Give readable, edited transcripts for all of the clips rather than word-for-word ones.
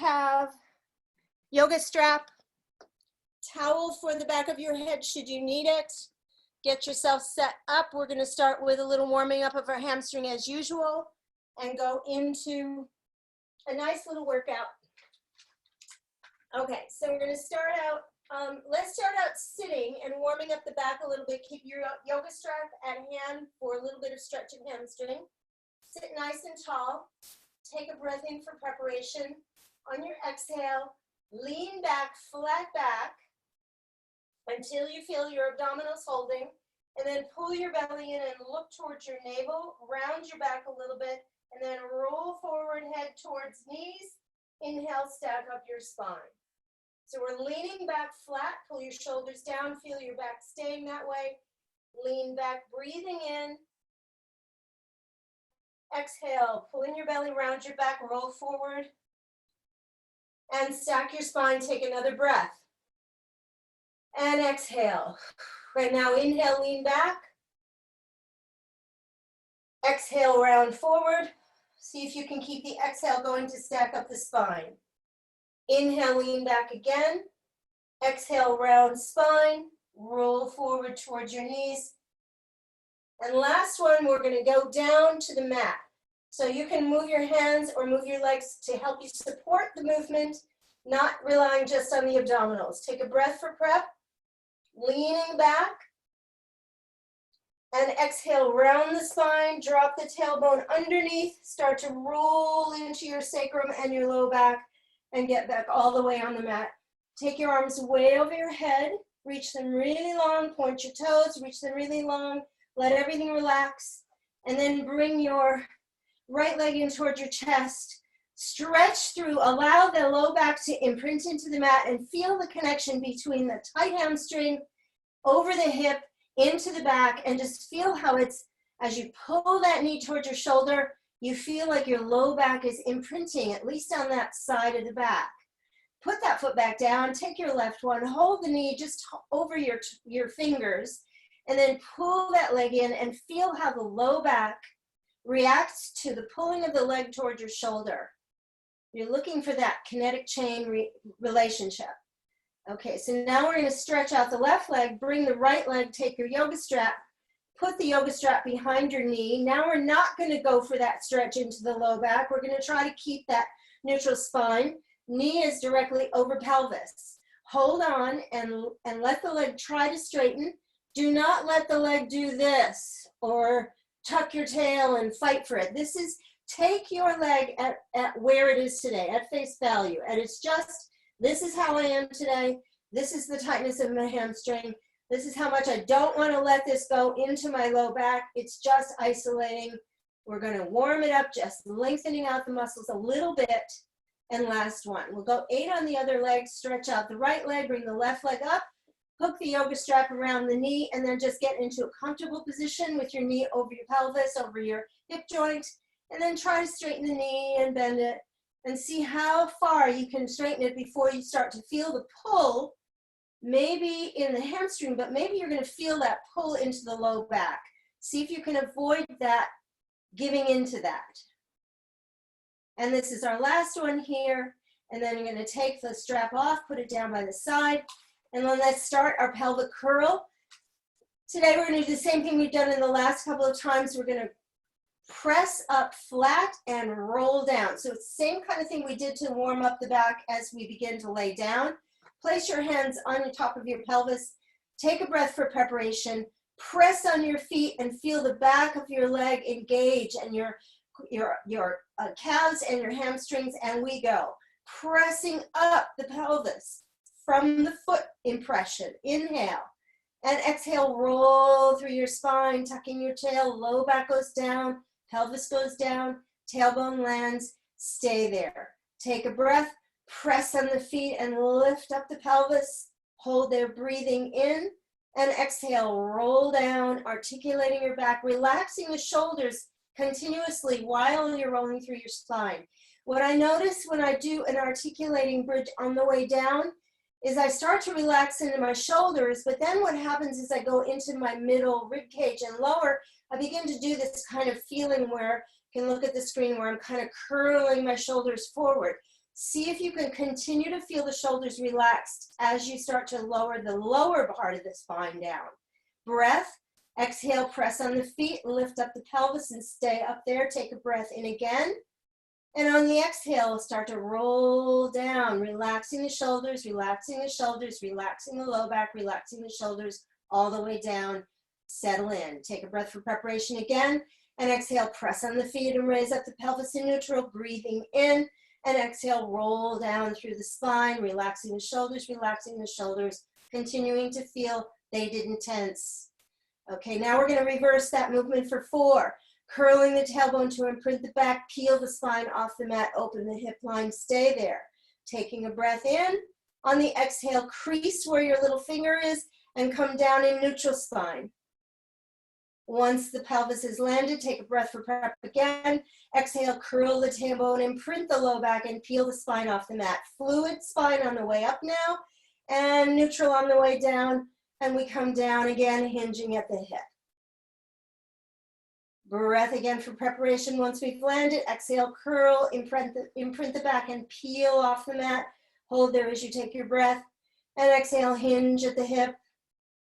have yoga strap, towel for the back of your head should you need it. Get yourself set up. We're going to start with a little warming up of our hamstring as usual and go into a nice little workout. Okay, so we're going to start out, let's start out sitting and warming up the back a little bit. Keep your yoga strap at hand for a little bit of stretch of hamstring. Sit nice and tall. Take a breath in for preparation. On your exhale, lean back, flat back, until you feel your abdominals holding, and then pull your belly in and look towards your navel, round your back a little bit, and then roll forward, head towards knees. Inhale, stack up your spine. So we're leaning back flat, pull your shoulders down, feel your back staying that way. Lean back, breathing in. Exhale, pull in your belly, round your back, roll forward. And stack your spine, take another breath. And exhale. Right now, inhale, lean back. Exhale, round forward. See if you can keep the exhale going to stack up the spine. Inhale, lean back again. Exhale, round spine. Roll forward towards your knees. And last one, we're going to go down to the mat. So you can move your hands or move your legs to help you support the movement, not relying just on the abdominals. Take a breath for prep. Leaning back. And exhale, round the spine, drop the tailbone underneath, start to roll into your sacrum and your low back, and get back all the way on the mat. Take your arms way over your head, reach them really long, point your toes, reach them really long, let everything relax, and then bring your right leg in towards your chest. Stretch through, allow the low back to imprint into the mat and feel the connection between the tight hamstring over the hip into the back, and just feel how it's, as you pull that knee towards your shoulder, you feel like your low back is imprinting, at least on that side of the back. Put that foot back down, take your left one, hold the knee just over your fingers, and then pull that leg in and feel how the low back reacts to the pulling of the leg towards your shoulder. You're looking for that kinetic chain relationship. Okay, so now we're going to stretch out the left leg, bring the right leg, take your yoga strap, put the yoga strap behind your knee. Now we're not going to go for that stretch into the low back. We're going to try to keep that neutral spine. Knee is directly over pelvis. Hold on and let the leg try to straighten. Do not let the leg do this or tuck your tail and fight for it. This is, take your leg at where it is today, at face value. And it's just, this is how I am today. This is the tightness of my hamstring. This is how much I don't want to let this go into my low back. It's just isolating. We're going to warm it up, just lengthening out the muscles a little bit. And last one. We'll go 8 on the other leg, stretch out the right leg, bring the left leg up, hook the yoga strap around the knee, and then just get into a comfortable position with your knee over your pelvis, over your hip joint, and then try to straighten the knee and bend it. And see how far you can straighten it before you start to feel the pull, maybe in the hamstring, but maybe you're going to feel that pull into the low back. See if you can avoid that, giving into that. And this is our last one here. And then you're going to take the strap off, put it down by the side, and then let's start our pelvic curl. Today we're going to do the same thing we've done in the last couple of times. We're going to press up flat and roll down. So it's the same kind of thing we did to warm up the back as we begin to lay down. Place your hands on the top of your pelvis. Take a breath for preparation. Press on your feet and feel the back of your leg engage and your calves and your hamstrings, and we go. Pressing up the pelvis from the foot impression. Inhale. And exhale, roll through your spine, tucking your tail, low back goes down, pelvis goes down, tailbone lands, stay there. Take a breath, press on the feet and lift up the pelvis, hold there, breathing in, and exhale, roll down, articulating your back, relaxing the shoulders continuously while you're rolling through your spine. What I notice when I do an articulating bridge on the way down is I start to relax into my shoulders, but then what happens is I go into my middle rib cage and lower. I begin to do this kind of feeling where you can look at the screen where I'm kind of curling my shoulders forward. See if you can continue to feel the shoulders relaxed as you start to lower the lower part of the spine down. Breath, exhale, press on the feet, lift up the pelvis and stay up there. Take a breath in again. And on the exhale, start to roll down, relaxing the shoulders, relaxing the shoulders, relaxing the low back, relaxing the shoulders all the way down. Settle in. Take a breath for preparation again. And exhale, press on the feet and raise up the pelvis in neutral, breathing in. And exhale, roll down through the spine, relaxing the shoulders, continuing to feel they didn't tense. Okay, now we're going to reverse that movement for 4. Curling the tailbone to imprint the back, peel the spine off the mat, open the hip line, stay there. Taking a breath in. On the exhale, crease where your little finger is and come down in neutral spine. Once the pelvis is landed, take a breath for prep again. Exhale, curl the tailbone, imprint the low back and peel the spine off the mat. Fluid spine on the way up now and neutral on the way down. And we come down again, hinging at the hip. Breath again for preparation. Once we've landed, exhale, curl, imprint the back and peel off the mat. Hold there as you take your breath. And exhale, hinge at the hip,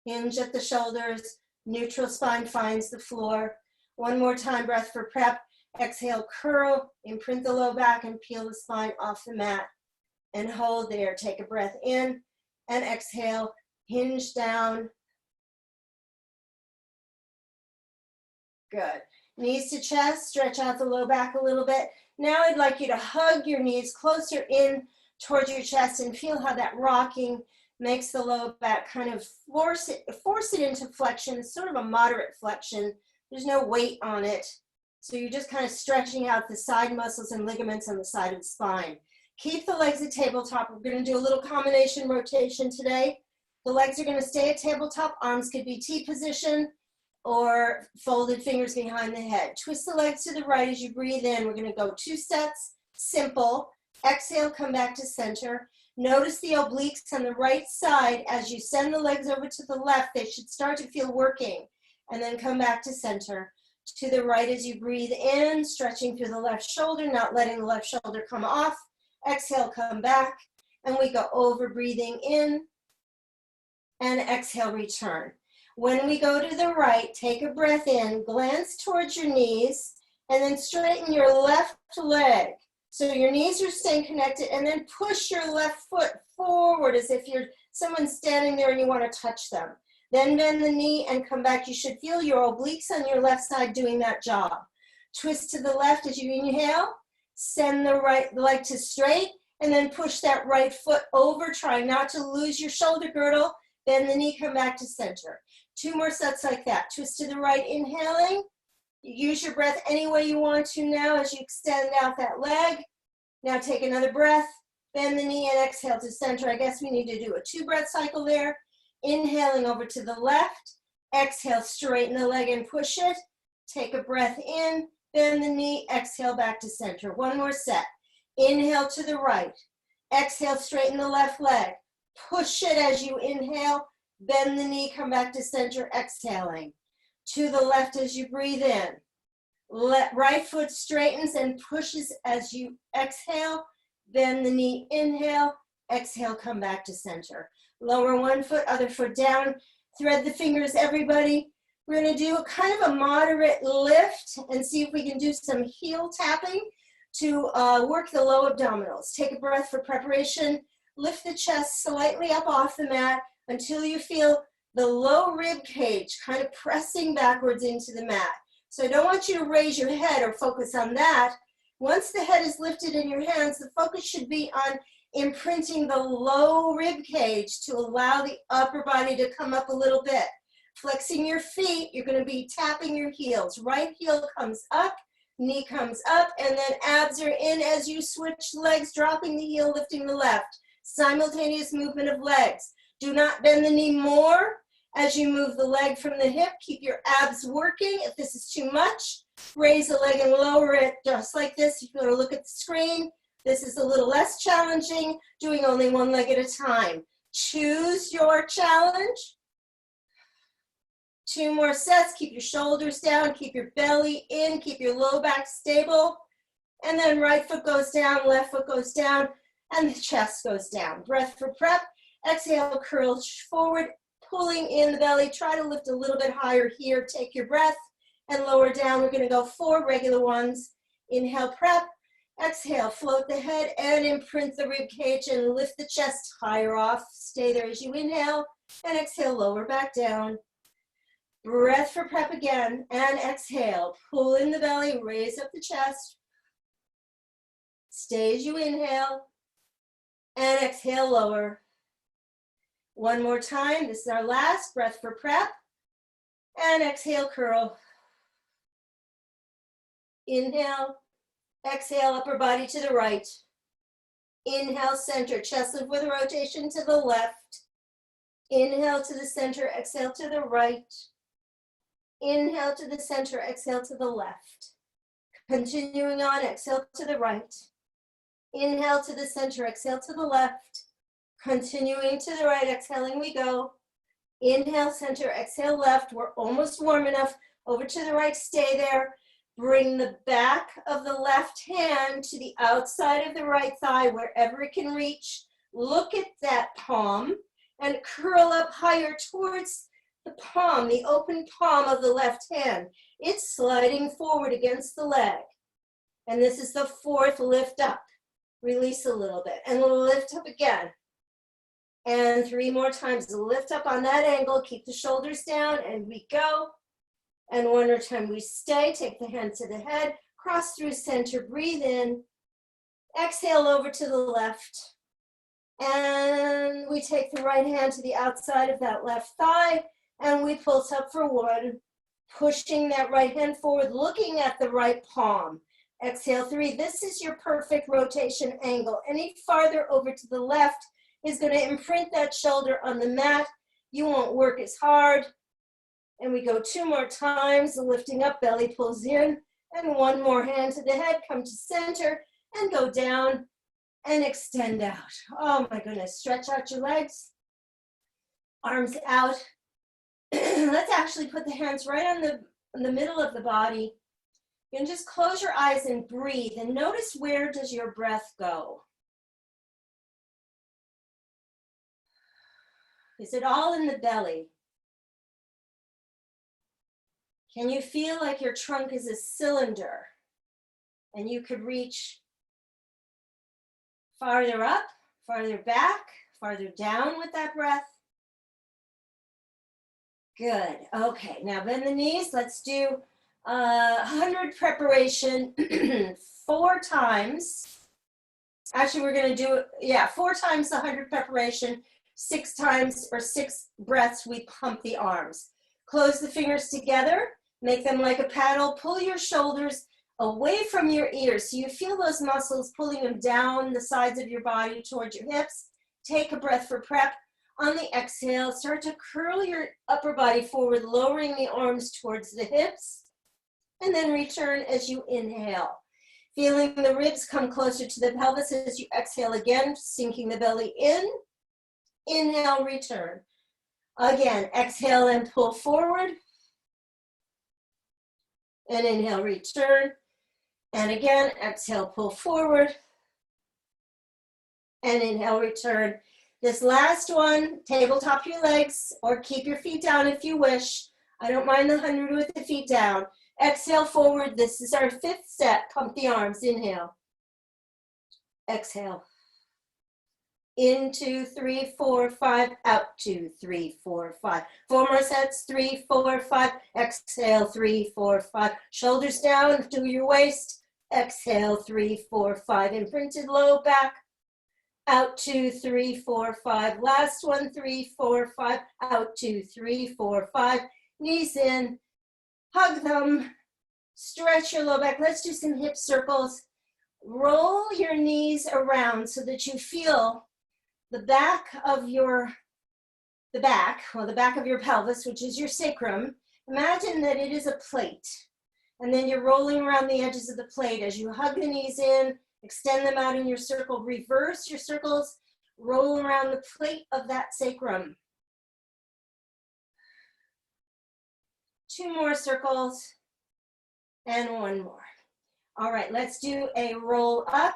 hinge at the shoulders. Neutral spine finds the floor. One more time, breath for prep. Exhale, curl, imprint the low back and peel the spine off the mat. And hold there. Take a breath in and exhale, hinge down. Good. Knees to chest, stretch out the low back a little bit. Now I'd like you to hug your knees closer in towards your chest and feel how that rocking makes the low back kind of force it into flexion. It's sort of a moderate flexion. There's no weight on it. So you're just kind of stretching out the side muscles and ligaments on the side of the spine. Keep the legs at tabletop. We're going to do a little combination rotation today. The legs are going to stay at tabletop. Arms could be T position or folded fingers behind the head. Twist the legs to the right as you breathe in. We're going to go 2 sets, simple. Exhale, come back to center. Notice the obliques on the right side. As you send the legs over to the left, they should start to feel working. And then come back to center. To the right as you breathe in, stretching through the left shoulder, not letting the left shoulder come off. Exhale, come back. And we go over, breathing in. And exhale, return. When we go to the right, take a breath in, glance towards your knees, and then straighten your left leg. So your knees are staying connected, and then push your left foot forward as if you're someone standing there and you want to touch them. Then bend the knee and come back. You should feel your obliques on your left side doing that job. Twist to the left as you inhale. Send the right leg to straight, and then push that right foot over. Try not to lose your shoulder girdle. Bend the knee, come back to center. 2 more sets like that. Twist to the right, inhaling. Use your breath any way you want to now as you extend out that leg. Now take another breath. Bend the knee and exhale to center. I guess we need to do a 2-breath cycle there. Inhaling over to the left. Exhale, straighten the leg and push it. Take a breath in. Bend the knee. Exhale, back to center. 1 more set. Inhale to the right. Exhale, straighten the left leg. Push it as you inhale. Bend the knee, come back to center, exhaling. To the left as you breathe in. Right foot straightens and pushes as you exhale. Bend the knee, inhale. Exhale, come back to center. Lower 1 foot, other foot down. Thread the fingers, everybody. We're going to do a kind of a moderate lift and see if we can do some heel tapping to work the low abdominals. Take a breath for preparation. Lift the chest slightly up off the mat until you feel the low rib cage kind of pressing backwards into the mat. So I don't want you to raise your head or focus on that. Once the head is lifted in your hands, the focus should be on imprinting the low rib cage to allow the upper body to come up a little bit. Flexing your feet, you're going to be tapping your heels. Right heel comes up, knee comes up, and then abs are in as you switch legs, dropping the heel, lifting the left. Simultaneous movement of legs. Do not bend the knee more as you move the leg from the hip. Keep your abs working. If this is too much, raise the leg and lower it just like this. If you want to look at the screen, this is a little less challenging, doing only 1 leg at a time. Choose your challenge. 2 more sets. Keep your shoulders down, keep your belly in, keep your low back stable. And then right foot goes down, left foot goes down. and the chest goes down. Breath for prep. Exhale, curl forward, pulling in the belly. Try to lift a little bit higher here. Take your breath and lower down. We're gonna go 4 regular ones. Inhale, prep. Exhale, float the head and imprint the rib cage and lift the chest higher off. Stay there as you inhale and exhale, lower back down. Breath for prep again and exhale. Pull in the belly, raise up the chest. Stay as you inhale and exhale, lower. One more time. This is our last breath for prep. And exhale, curl. Inhale. Exhale, upper body to the right. Inhale, center, chest lift with a rotation to the left. Inhale to the center, exhale to the right. Inhale to the center, exhale to the left. Continuing on, exhale to the right. Inhale to the center, exhale to the left. Continuing to the right, exhaling we go. Inhale, center, exhale, left. We're almost warm enough. Over to the right, stay there. Bring the back of the left hand to the outside of the right thigh, wherever it can reach. Look at that palm and curl up higher towards the palm, the open palm of the left hand. It's sliding forward against the leg. And this is the 4th lift up. Release a little bit and lift up again. And 3 more times. Lift up on that angle. Keep the shoulders down and we go. And one more time we stay, take the hand to the head, cross through center, breathe in, exhale over to the left. And we take the right hand to the outside of that left thigh and we pulse up for 1, pushing that right hand forward, looking at the right palm. Exhale 3, this is your perfect rotation angle. Any farther over to the left is gonna imprint that shoulder on the mat. You won't work as hard. And we go 2 more times, lifting up, belly pulls in, and 1 more hand to the head, come to center, and go down, and extend out. Oh my goodness, stretch out your legs, arms out. Let's actually put the hands right on the middle of the body. You can just close your eyes and breathe, and notice where does your breath go? Is it all in the belly? Can you feel like your trunk is a cylinder and you could reach farther up, farther back, farther down with that breath? Good. Okay, now bend the knees. Let's do 100 preparation 4 times. Actually, we're going to do, 4 times the 100 preparation, 6 times or 6 breaths, we pump the arms. Close the fingers together. Make them like a paddle. Pull your shoulders away from your ears. So you feel those muscles pulling them down the sides of your body towards your hips. Take a breath for prep. On the exhale, start to curl your upper body forward, lowering the arms towards the hips. And then return as you inhale. Feeling the ribs come closer to the pelvis as you exhale again, sinking the belly in. Inhale, return. Again, exhale and pull forward. And inhale, return. And again, exhale, pull forward. And inhale, return. This last one, tabletop your legs or keep your feet down if you wish. I don't mind the 100 with the feet down. Exhale forward. This is our 5th set. Pump the arms. Inhale. Exhale. In 2, 3, 4, 5, out 2, 3, 4, 5. 4 more sets, 3, 4, 5. Exhale, 3, 4, 5. Shoulders down to your waist. Exhale, 3, 4, 5. Imprinted low back. Out 2, 3, 4, 5. Last one, 3, 4, 5. Out 2, 3, 4, 5. Knees in. Hug them. Stretch your low back. Let's do some hip circles. Roll your knees around so that you feel the back of your pelvis, which is your sacrum. Imagine that it is a plate. And then you're rolling around the edges of the plate as you hug the knees in, extend them out in your circle, reverse your circles, roll around the plate of that sacrum. 2 more circles and 1 more. All right, let's do a roll up,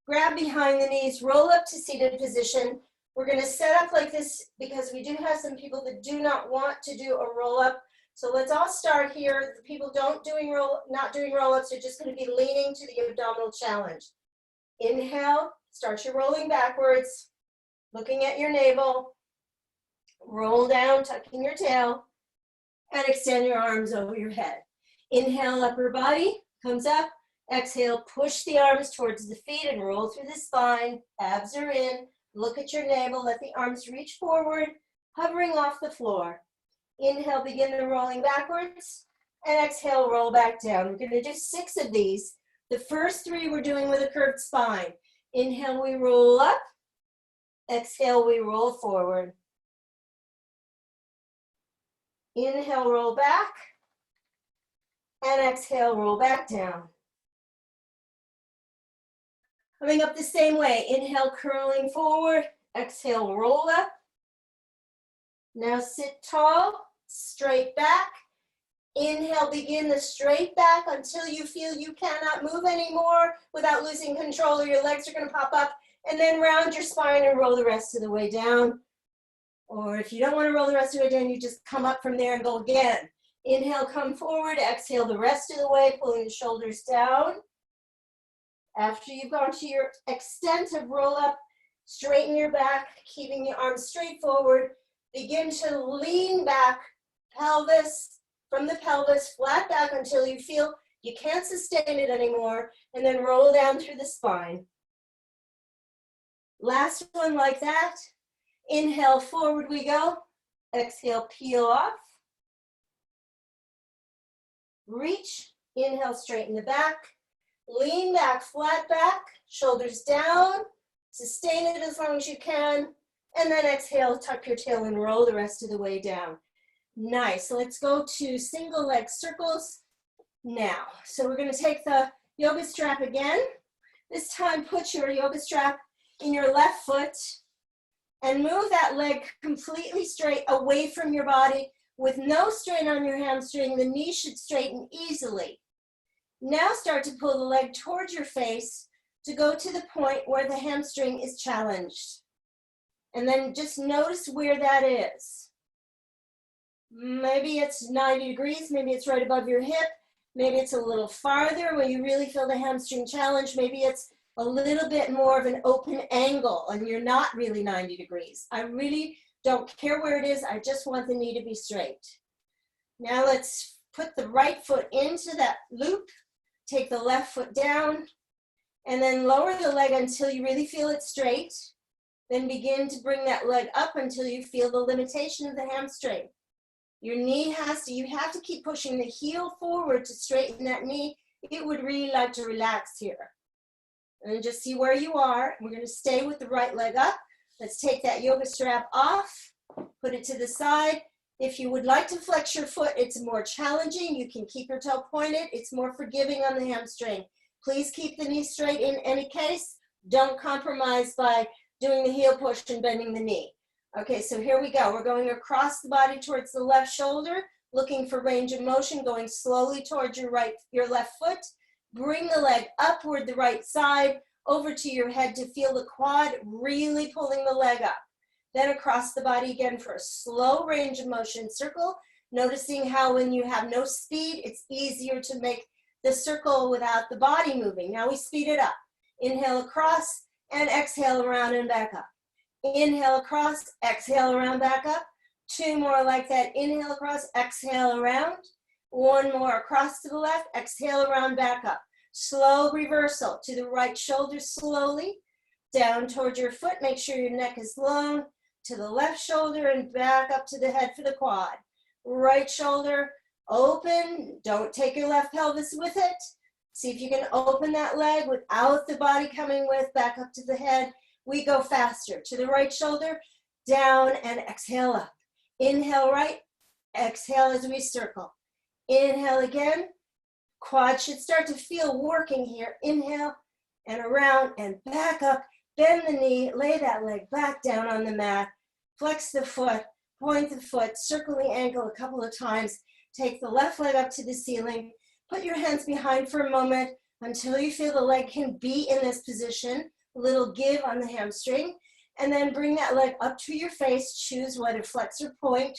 Grab behind the knees, roll up to seated position. We're going to set up like this because we do have some people that do not want to do a roll up. So let's all start here. The people not doing roll ups are just going to be leaning to the abdominal challenge. Inhale, start your rolling backwards, looking at your navel. Roll down, tucking your tail, and extend your arms over your head. Inhale, upper body comes up. Exhale, push the arms towards the feet and roll through the spine. Abs are in. Look at your navel. Let the arms reach forward, hovering off the floor. Inhale, begin the rolling backwards. And exhale, roll back down. We're going to do 6 of these. The first 3 we're doing with a curved spine. Inhale, we roll up. Exhale, we roll forward. Inhale, roll back. And exhale, roll back down. Coming up the same way. Inhale, curling forward. Exhale, roll up. Now sit tall, straight back. Inhale, begin the straight back until you feel you cannot move anymore without losing control, or your legs are going to pop up. And then round your spine and roll the rest of the way down. Or if you don't want to roll the rest of the way down, you just come up from there and go again. Inhale, come forward. Exhale the rest of the way, pulling the shoulders down. After you've gone to your extent of roll up, straighten your back, keeping your arms straight forward. Begin to lean back, pelvis, from the pelvis, flat back until you feel you can't sustain it anymore, and then roll down through the spine. Last one like that. Inhale, forward we go. Exhale, peel off. Reach. Inhale, straighten the back. Lean back, flat back, shoulders down. Sustain it as long as you can. And then exhale, tuck your tail and roll the rest of the way down. Nice. Let's go to single leg circles now. So we're going to take the yoga strap again. This time, put your yoga strap in your left foot and move that leg completely straight away from your body with no strain on your hamstring. The knee should straighten easily. Now start to pull the leg towards your face to go to the point where the hamstring is challenged. And then just notice where that is. Maybe it's 90 degrees, maybe it's right above your hip, maybe it's a little farther where you really feel the hamstring challenge, maybe it's a little bit more of an open angle and you're not really 90 degrees. I really don't care where it is, I just want the knee to be straight. Now let's put the right foot into that loop, take the left foot down, and then lower the leg until you really feel it straight. Then begin to bring that leg up until you feel the limitation of the hamstring. Your knee you have to keep pushing the heel forward to straighten that knee. It would really like to relax here. And just see where you are. We're going to stay with the right leg up. Let's take that yoga strap off, put it to the side. If you would like to flex your foot, it's more challenging. You can keep your toe pointed. It's more forgiving on the hamstring. Please keep the knee straight in any case. Don't compromise by doing the heel push and bending the knee. Okay, so here we go. We're going across the body towards the left shoulder, looking for range of motion, going slowly towards your left foot. Bring the leg upward the right side, over to your head to feel the quad really pulling the leg up. Then across the body again for a slow range of motion circle, noticing how when you have no speed, it's easier to make the circle without the body moving. Now we speed it up. Inhale across and exhale around and back up. Inhale across, exhale around, back up. 2 more like that. Inhale across, exhale around. 1 more across to the left, exhale around, back up. Slow reversal to the right shoulder slowly. Down towards your foot, make sure your neck is long. To the left shoulder and back up to the head for the quad. Right shoulder, open. Don't take your left pelvis with it. See if you can open that leg without the body coming with, back up to the head. We go faster. To the right shoulder, down and exhale up. Inhale right, exhale as we circle. Inhale again. Quad should start to feel working here. Inhale and around and back up. Bend the knee, lay that leg back down on the mat. Flex the foot, point the foot, circle the ankle a couple of times. Take the left leg up to the ceiling. Put your hands behind for a moment until you feel the leg can be in this position. a little give on the hamstring, and then bring that leg up to your face. Choose whether flex or point.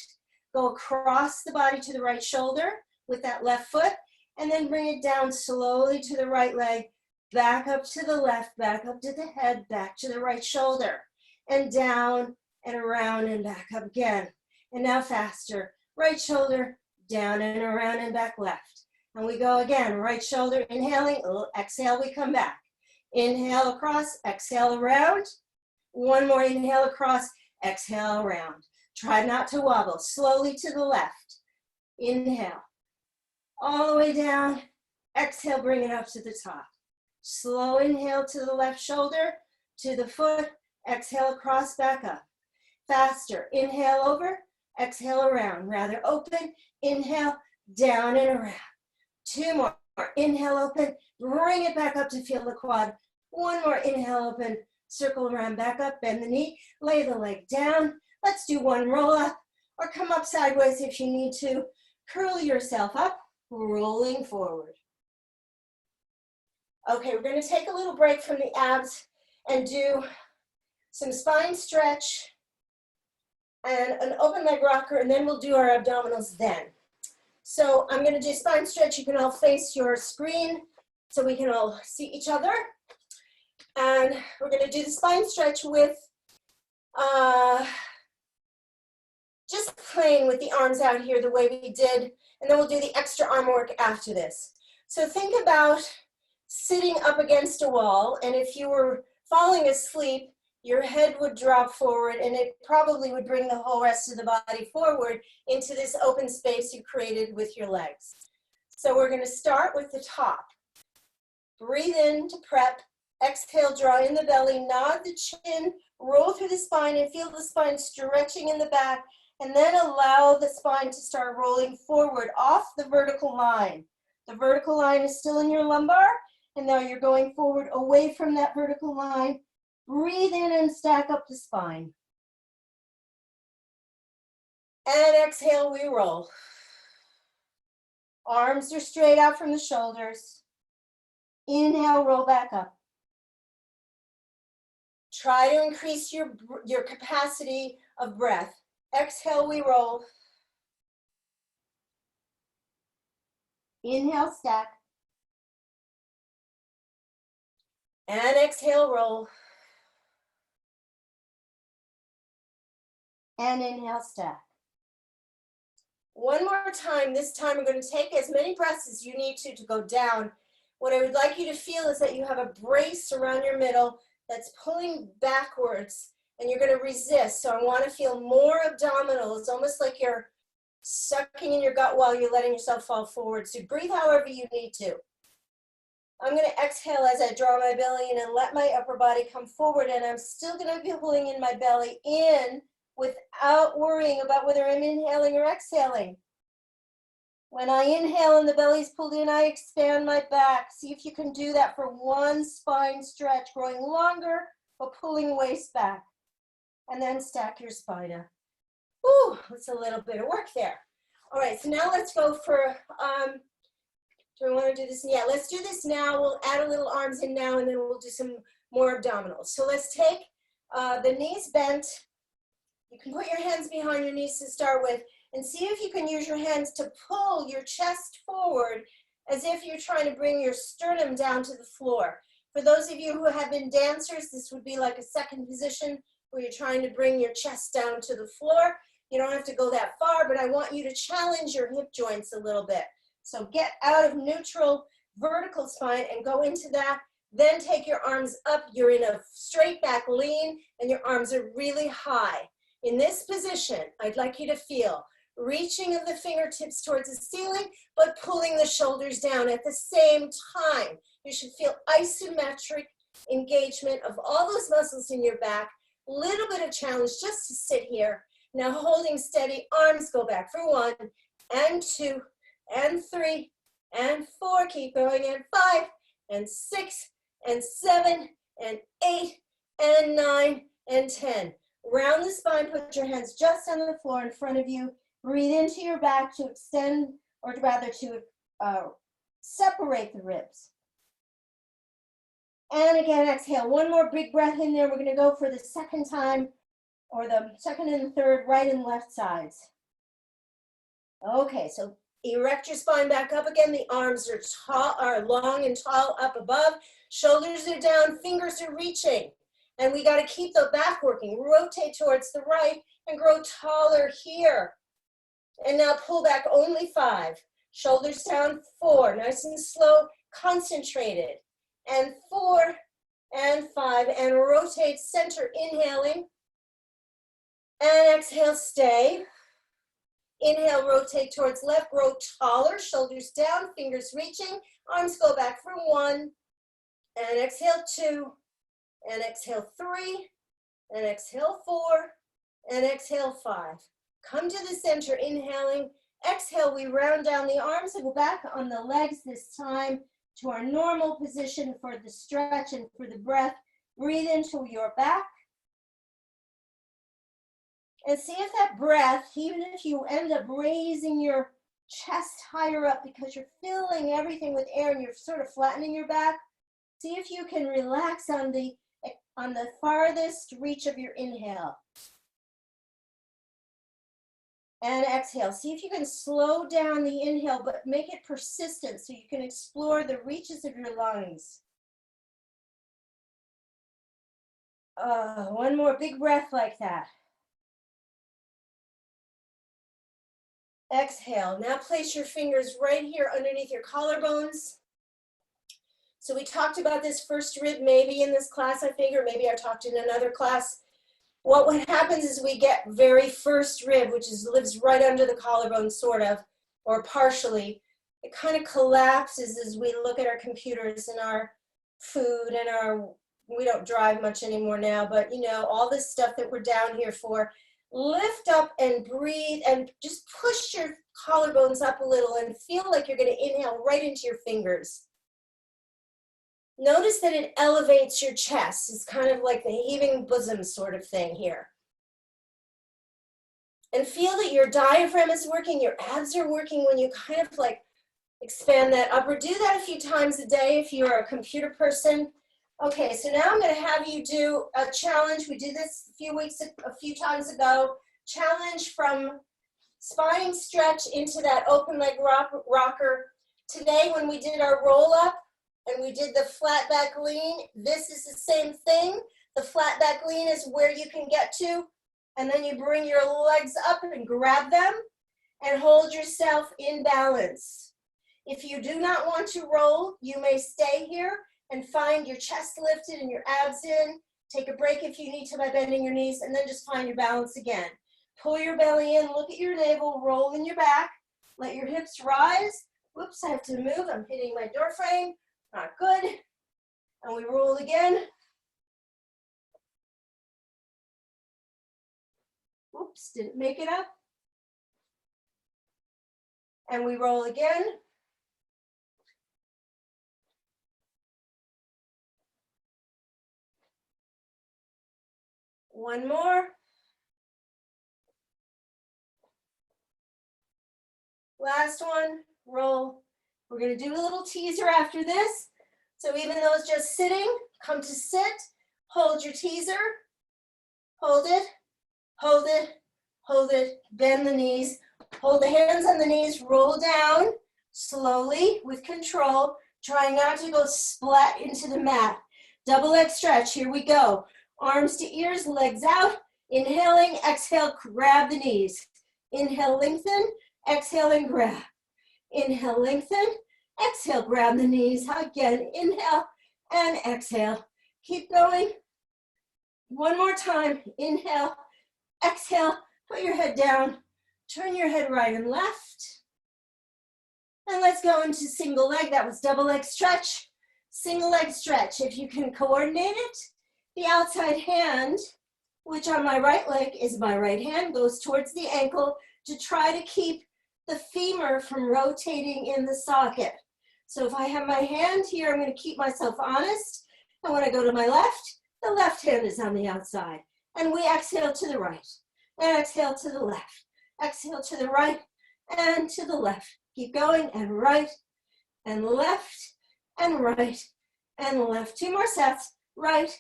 Go across the body to the right shoulder with that left foot, and then bring it down slowly to the right leg, back up to the left, back up to the head, back to the right shoulder, and down and around and back up again. And now faster, right shoulder, down and around and back left. And we go again, right shoulder, inhaling, exhale, we come back. Inhale across, exhale around. One more inhale across, exhale around. Try not to wobble, slowly to the left. Inhale, all the way down. Exhale, bring it up to the top. Slow inhale to the left shoulder, to the foot. Exhale across, back up. Faster, inhale over, exhale around. Rather open, inhale, down and around. Two more, inhale open, bring it back up to feel the quad. One more, inhale open, circle around, back up, bend the knee, lay the leg down. Let's do one roll up, or come up sideways if you need to. Curl yourself up, rolling forward. Okay, we're gonna take a little break from the abs and do some spine stretch and an open leg rocker, and then we'll do our abdominals then. So I'm gonna do spine stretch. You can all face your screen so we can all see each other. And we're gonna do the spine stretch with just playing with the arms out here the way we did, and then we'll do the extra arm work after this. So think about sitting up against a wall, and if you were falling asleep, your head would drop forward, and it probably would bring the whole rest of the body forward into this open space you created with your legs. So we're going to start with the top. Breathe in to prep. Exhale, draw in the belly, nod the chin, roll through the spine, and feel the spine stretching in the back, and then allow the spine to start rolling forward off the vertical line. The vertical line is still in your lumbar, and now you're going forward away from that vertical line. Breathe in and stack up the spine. And exhale, we roll. Arms are straight out from the shoulders. Inhale, roll back up. Try to increase your capacity of breath. Exhale, we roll. Inhale, stack. And exhale, roll. And inhale, stack. One more time. This time we're going to take as many breaths as you need to go down. What I would like you to feel is that you have a brace around your middle that's pulling backwards, and you're going to resist. So I want to feel more abdominal. It's almost like you're sucking in your gut while you're letting yourself fall forward. So breathe however you need to. I'm going to exhale as I draw my belly in and let my upper body come forward, and I'm still going to be pulling in my belly in without worrying about whether I'm inhaling or exhaling. When I inhale and the belly's pulled in, I expand my back. See if you can do that for one spine stretch, growing longer, but pulling waist back. And then stack your spine up. Ooh, that's a little bit of work there. All right, so now let's go for, do we want to do this? Yeah, let's do this now. We'll add a little arms in now, and then we'll do some more abdominals. So let's take the knees bent. You can put your hands behind your knees to start with, and see if you can use your hands to pull your chest forward as if you're trying to bring your sternum down to the floor. For those of you who have been dancers, this would be like a second position where you're trying to bring your chest down to the floor. You don't have to go that far, but I want you to challenge your hip joints a little bit. So get out of neutral vertical spine and go into that. Then take your arms up. You're in a straight back lean, and your arms are really high. In this position, I'd like you to feel reaching of the fingertips towards the ceiling, but pulling the shoulders down at the same time. You should feel isometric engagement of all those muscles in your back. Little bit of challenge just to sit here. Now holding steady, arms go back for 1 and 2 and 3 and 4. Keep going, and 5 and 6 and 7 and 8 and 9 and 10. Round the spine, put your hands just on the floor in front of you. Breathe into your back to extend, or rather to separate the ribs. And again, exhale. One more big breath in there. We're going to go for the second time, or the second and third, right and left sides. Okay, so erect your spine back up again. The arms are tall, are long and tall up above. Shoulders are down, fingers are reaching. And we got to keep the back working. Rotate towards the right and grow taller here. And now pull back only 5. Shoulders down, 4. Nice and slow, concentrated. And 4 and 5. And rotate center, inhaling. And exhale, stay. Inhale, rotate towards left, grow taller, shoulders down, fingers reaching, arms go back for 1. And exhale, 2. And exhale, 3. And exhale, 4. And exhale, 5. Come to the center, inhaling. Exhale, we round down the arms and go back on the legs this time to our normal position for the stretch and for the breath. Breathe into your back. And see if that breath, even if you end up raising your chest higher up because you're filling everything with air and you're sort of flattening your back, see if you can relax on the farthest reach of your inhale. And exhale. See if you can slow down the inhale, but make it persistent so you can explore the reaches of your lungs. One more big breath like that. Exhale. Now place your fingers right here underneath your collarbones. So we talked about this first rib maybe in this class, I think, or maybe I talked in another class. What happens is we get very first rib, which lives right under the collarbone, sort of, or partially. It kind of collapses as we look at our computers and our food and we don't drive much anymore now, but you know, all this stuff that we're down here for. Lift up and breathe and just push your collarbones up a little and feel like you're going to inhale right into your fingers. Notice that it elevates your chest. It's kind of like the heaving bosom sort of thing here. And feel that your diaphragm is working, your abs are working when you kind of like expand that upper. Do that a few times a day if you're a computer person. Okay, so now I'm going to have you do a challenge. We did this a few times ago. Challenge from spine stretch into that open leg rocker. Today when we did our roll up, and we did the flat back lean, this is the same thing. The flat back lean is where you can get to, and then you bring your legs up and grab them and hold yourself in balance. If you do not want to roll, you may stay here and find your chest lifted and your abs in. Take a break if you need to by bending your knees, and then just find your balance again. Pull your belly in, look at your navel, roll in your back, let your hips rise. Whoops, I have to move, I'm hitting my door frame. Not good. And we roll again. Oops, didn't make it up. And we roll again. One more. Last one, roll. We're going to do a little teaser after this. So even though it's just sitting, come to sit, hold your teaser, hold it, hold it, hold it, bend the knees, hold the hands on the knees, roll down slowly with control, trying not to go splat into the mat. Double leg stretch, here we go. Arms to ears, legs out, inhaling, exhale, grab the knees. Inhale, lengthen, exhale and grab. Inhale, lengthen, exhale, grab the knees. Again, inhale and exhale. Keep going. One more time. Inhale, exhale, put your head down, turn your head right and left. And let's go into single leg. That was double leg stretch. Single leg stretch. If you can coordinate it, the outside hand, which on my right leg is my right hand, goes towards the ankle to try to keep the femur from rotating in the socket. So if I have my hand here, I'm going to keep myself honest. And when I go to my left, the left hand is on the outside. And we exhale to the right. And exhale to the left. Exhale to the right and to the left. Keep going, and right and left and right and left. 2 more sets, right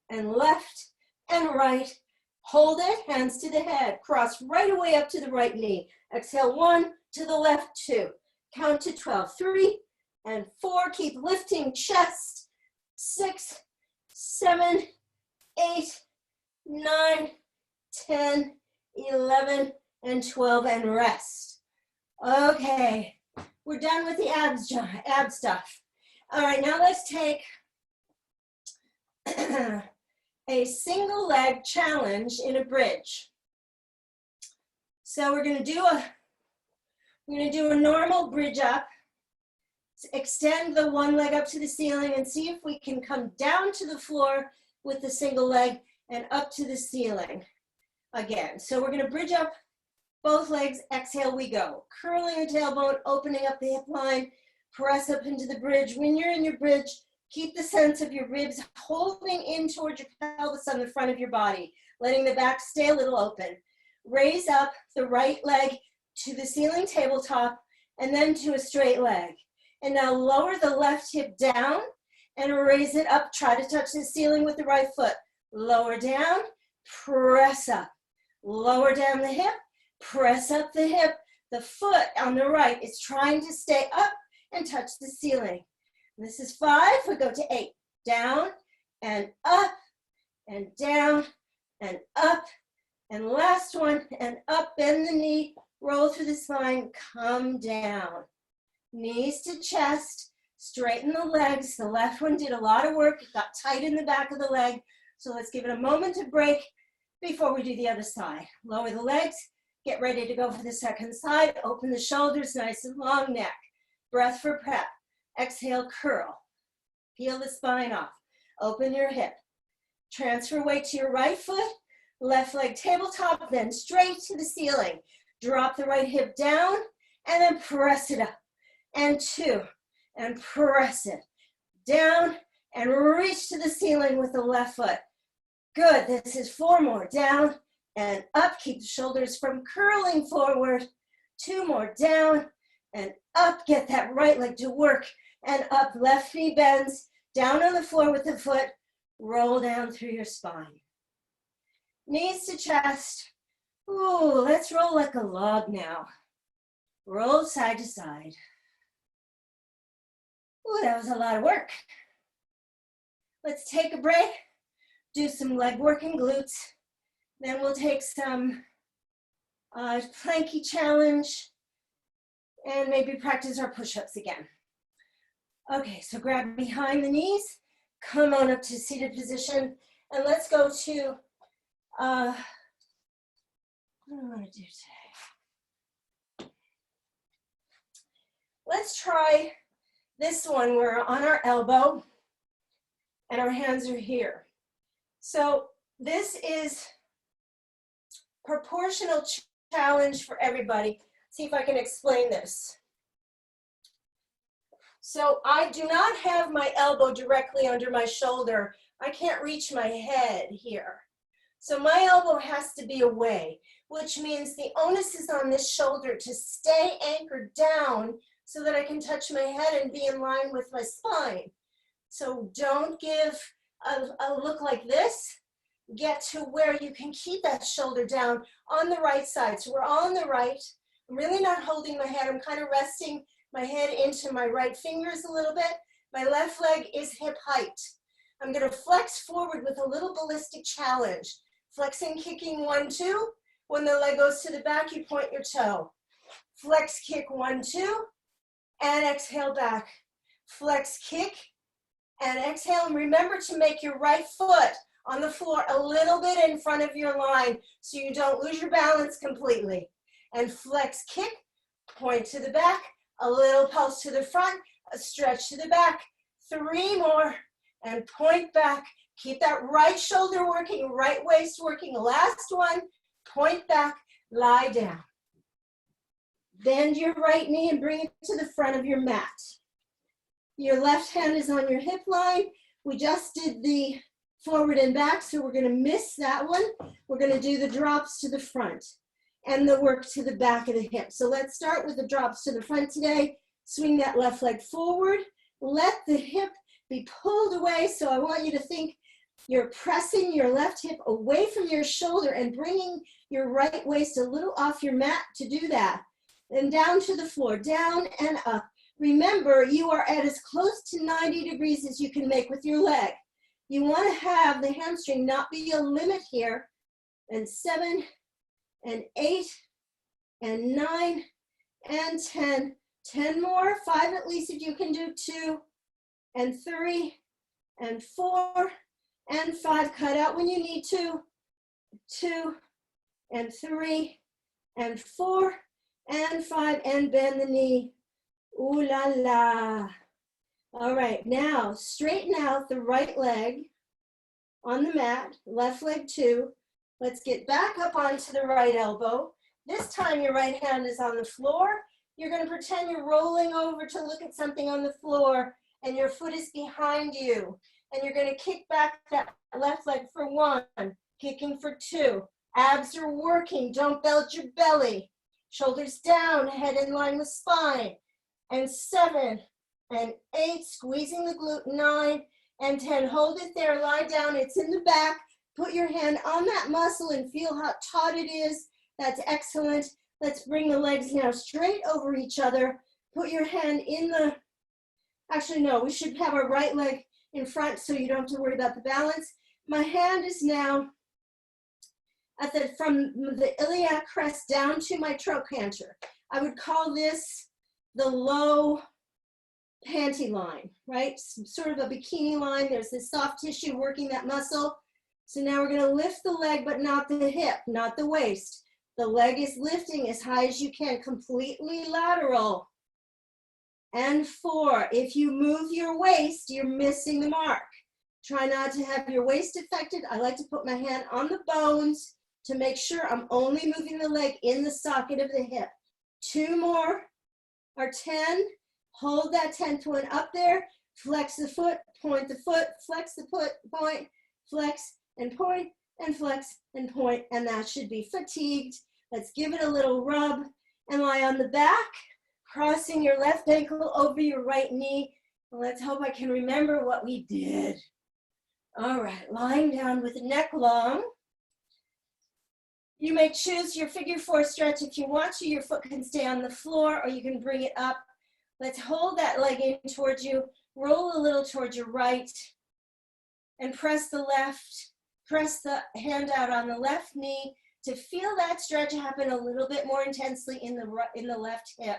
and left and right. Hold it, hands to the head. Cross right away up to the right knee. Exhale, 1, to the left, 2. Count to 12, 3 and 4. Keep lifting chest. 6, 7, 8, 9, 10, 11, and 12, and rest. Okay, we're done with the ab stuff. All right, now let's take a single leg challenge in a bridge. So we're going to do a normal bridge up. Extend the one leg up to the ceiling and see if we can come down to the floor with the single leg and up to the ceiling again. So we're going to bridge up both legs. Exhale, we go. Curling the tailbone, opening up the hip line, press up into the bridge. When you're in your bridge, keep the sense of your ribs holding in towards your pelvis on the front of your body, letting the back stay a little open. Raise up the right leg to the ceiling tabletop and then to a straight leg. And now lower the left hip down and raise it up. Try to touch the ceiling with the right foot. Lower down, press up. Lower down the hip, press up the hip. The foot on the right is trying to stay up and touch the ceiling. This is 5, we go to 8. Down and up and down and up. And last one, and up, bend the knee, roll through the spine, come down. Knees to chest, straighten the legs. The left one did a lot of work, it got tight in the back of the leg. So let's give it a moment to break before we do the other side. Lower the legs, get ready to go for the second side. Open the shoulders, nice and long neck. Breath for prep. Exhale, curl. Peel the spine off. Open your hip. Transfer weight to your right foot. Left leg tabletop, then straight to the ceiling. Drop the right hip down and then press it up. And 2, and press it. Down and reach to the ceiling with the left foot. Good, this is 4 more. Down and up. Keep the shoulders from curling forward. 2 more. Down and up. Get that right leg to work. And up, left knee bends, down on the floor with the foot, roll down through your spine. Knees to chest. Ooh, let's roll like a log now. Roll side to side. Ooh, that was a lot of work. Let's take a break, do some leg work and glutes. Then we'll take some planky challenge and maybe practice our push-ups again. Okay, so grab behind the knees, come on up to seated position, and let's go to, what do I want to do today? Let's try this one. We're on our elbow and our hands are here. So this is proportional challenge for everybody. See if I can explain this. So I do not have my elbow directly under my shoulder. I can't reach my head here. So my elbow has to be away, which means the onus is on this shoulder to stay anchored down so that I can touch my head and be in line with my spine. So don't give a look like this. Get to where you can keep that shoulder down on the right side. So we're all on the right. I'm really not holding my head. I'm kind of resting my head into my right fingers a little bit. My left leg is hip height. I'm going to flex forward with a little ballistic challenge. Flexing, kicking, 1, 2. When the leg goes to the back, you point your toe. Flex, kick, 1, 2. And exhale back. Flex, kick, and exhale. And remember to make your right foot on the floor a little bit in front of your line so you don't lose your balance completely. And flex, kick, point to the back, a little pulse to the front, a stretch to the back. 3 more, and point back. Keep that right shoulder working, right waist working. Last one, point back, lie down. Bend your right knee and bring it to the front of your mat. Your left hand is on your hip line. We just did the forward and back, so we're going to miss that one. We're going to do the drops to the front and the work to the back of the hip. So let's start with the drops to the front today. Swing that left leg forward. Let the hip be pulled away. So I want you to think you're pressing your left hip away from your shoulder and bringing your right waist a little off your mat to do that. And down to the floor, down and up. Remember, you are at as close to 90 degrees as you can make with your leg. You want to have the hamstring not be a limit here. And 7 and 8 and 9 and 10. 10 more, 5 at least if you can do 2 and 3 and 4 and 5. Cut out when you need to. 2 and 3 and 4 and 5 and bend the knee. Ooh la la. All right, now straighten out the right leg on the mat, left leg too. Let's get back up onto the right elbow. This time your right hand is on the floor. You're going to pretend you're rolling over to look at something on the floor and your foot is behind you. And you're going to kick back that left leg for 1, kicking for 2. Abs are working, don't belt your belly. Shoulders down, head in line with spine. And 7 and 8, squeezing the glute. 9 and 10, hold it there, lie down, it's in the back. Put your hand on that muscle and feel how taut it is. That's excellent. Let's bring the legs now straight over each other. Put your hand in the, actually no, we should have our right leg in front so you don't have to worry about the balance. My hand is now at from the iliac crest down to my trochanter. I would call this the low panty line, right? Sort of a bikini line. There's this soft tissue working that muscle. So now we're gonna lift the leg, but not the hip, not the waist. The leg is lifting as high as you can, completely lateral. And 4, if you move your waist, you're missing the mark. Try not to have your waist affected. I like to put my hand on the bones to make sure I'm only moving the leg in the socket of the hip. 2 more are 10. Hold that 10th one up there. Flex the foot, point the foot, flex the foot, point, flex and point, and flex and point, and that should be fatigued. Let's give it a little rub and lie on the back, crossing your left ankle over your right knee. Let's hope I can remember what we did. All right, lying down with the neck long. You may choose your figure 4 stretch if you want to. Your foot can stay on the floor or you can bring it up. Let's hold that leg in towards you, roll a little towards your right, and press the left. Press the hand out on the left knee to feel that stretch happen a little bit more intensely in the left hip.